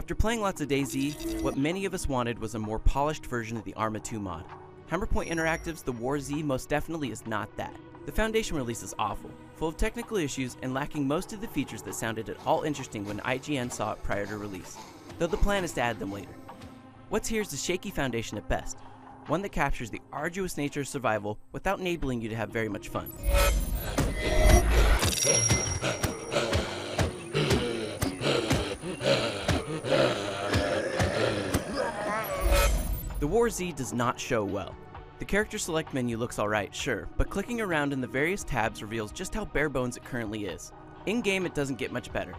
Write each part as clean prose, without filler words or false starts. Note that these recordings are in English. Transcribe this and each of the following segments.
After playing lots of DayZ, what many of us wanted was a more polished version of the Arma 2 mod. Hammerpoint Interactive's The War Z most definitely is not that. The Foundation release is awful, full of technical issues and lacking most of the features that sounded at all interesting when IGN saw it prior to release, though the plan is to add them later. What's here is a shaky foundation at best, one that captures the arduous nature of survival without enabling you to have very much fun. The War Z does not show well. The character select menu looks alright, sure, but clicking around in the various tabs reveals just how bare bones it currently is. In-game it doesn't get much better.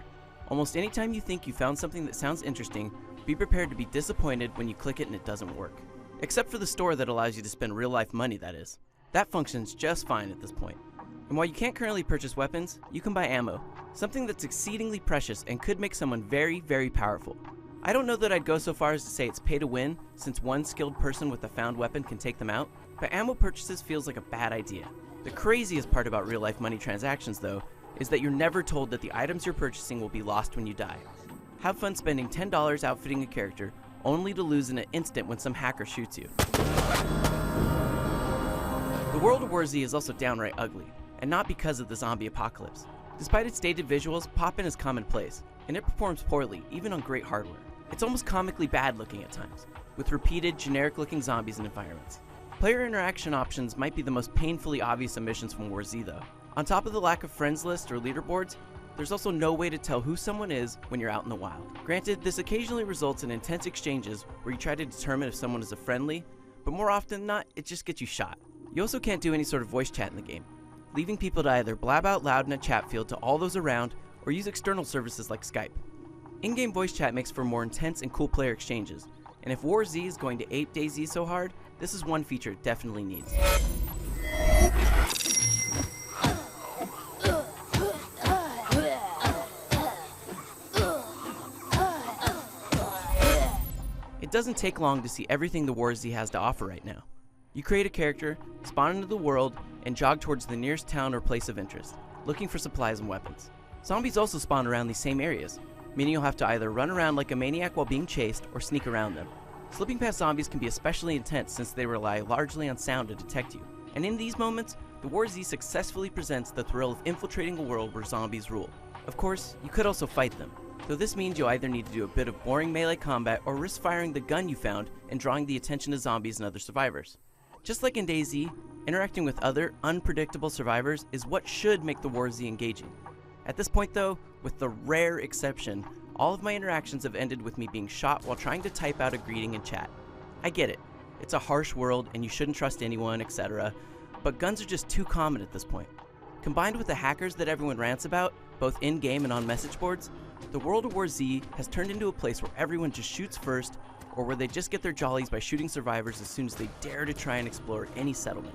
Almost anytime you think you found something that sounds interesting, be prepared to be disappointed when you click it and it doesn't work. Except for the store that allows you to spend real-life money, that is. That functions just fine at this point. And while you can't currently purchase weapons, you can buy ammo, something that's exceedingly precious and could make someone very, very powerful. I don't know that I'd go so far as to say it's pay to win, since one skilled person with a found weapon can take them out, but ammo purchases feels like a bad idea. The craziest part about real-life money transactions, though, is that you're never told that the items you're purchasing will be lost when you die. Have fun spending $10 outfitting a character, only to lose in an instant when some hacker shoots you. The world of War Z is also downright ugly, and not because of the zombie apocalypse. Despite its dated visuals, pop-in is commonplace, and it performs poorly, even on great hardware. It's almost comically bad looking at times, with repeated, generic-looking zombies and environments. Player interaction options might be the most painfully obvious omissions from War Z, though. On top of the lack of friends list or leaderboards, there's also no way to tell who someone is when you're out in the wild. Granted, this occasionally results in intense exchanges where you try to determine if someone is a friendly, but more often than not, it just gets you shot. You also can't do any sort of voice chat in the game, leaving people to either blab out loud in a chat field to all those around or use external services like Skype. In-game voice chat makes for more intense and cool player exchanges, and if War Z is going to ape DayZ so hard, this is one feature it definitely needs. It doesn't take long to see everything the War Z has to offer right now. You create a character, spawn into the world, and jog towards the nearest town or place of interest, looking for supplies and weapons. Zombies also spawn around these same areas, meaning you'll have to either run around like a maniac while being chased or sneak around them. Slipping past zombies can be especially intense since they rely largely on sound to detect you, and in these moments, the War Z successfully presents the thrill of infiltrating a world where zombies rule. Of course, you could also fight them, though this means you'll either need to do a bit of boring melee combat or risk firing the gun you found and drawing the attention of zombies and other survivors. Just like in DayZ, interacting with other, unpredictable survivors is what should make the War Z engaging. At this point though, with the rare exception, all of my interactions have ended with me being shot while trying to type out a greeting in chat. I get it, it's a harsh world and you shouldn't trust anyone, etc., but guns are just too common at this point. Combined with the hackers that everyone rants about, both in-game and on message boards, the world of War Z has turned into a place where everyone just shoots first, or where they just get their jollies by shooting survivors as soon as they dare to try and explore any settlement.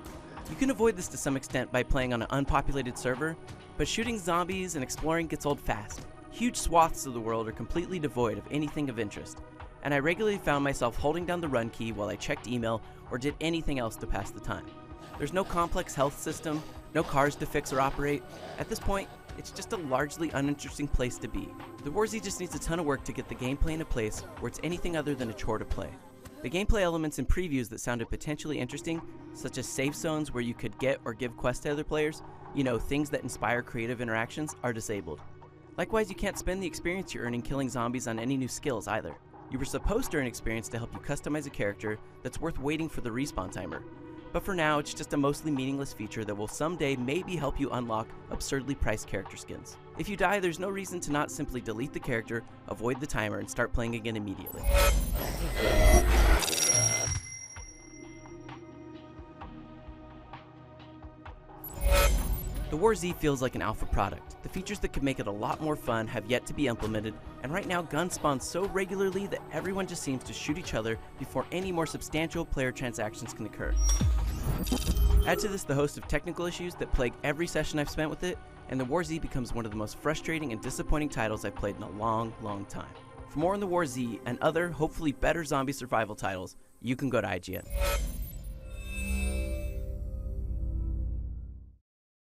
You can avoid this to some extent by playing on an unpopulated server, but shooting zombies and exploring gets old fast. Huge swaths of the world are completely devoid of anything of interest, and I regularly found myself holding down the run key while I checked email or did anything else to pass the time. There's no complex health system, no cars to fix or operate. At this point, it's just a largely uninteresting place to be. The War Z just needs a ton of work to get the gameplay in a place where it's anything other than a chore to play. The gameplay elements and previews that sounded potentially interesting, such as safe zones where you could get or give quests to other players, things that inspire creative interactions, are disabled. Likewise, you can't spend the experience you're earning killing zombies on any new skills either. You were supposed to earn experience to help you customize a character that's worth waiting for the respawn timer. But for now, it's just a mostly meaningless feature that will someday maybe help you unlock absurdly priced character skins. If you die, there's no reason to not simply delete the character, avoid the timer, and start playing again immediately. The War Z feels like an alpha product. The features that could make it a lot more fun have yet to be implemented, and right now guns spawn so regularly that everyone just seems to shoot each other before any more substantial player transactions can occur. Add to this the host of technical issues that plague every session I've spent with it, and the War Z becomes one of the most frustrating and disappointing titles I've played in a long, long time. For more on the War Z and other, hopefully better zombie survival titles, you can go to IGN.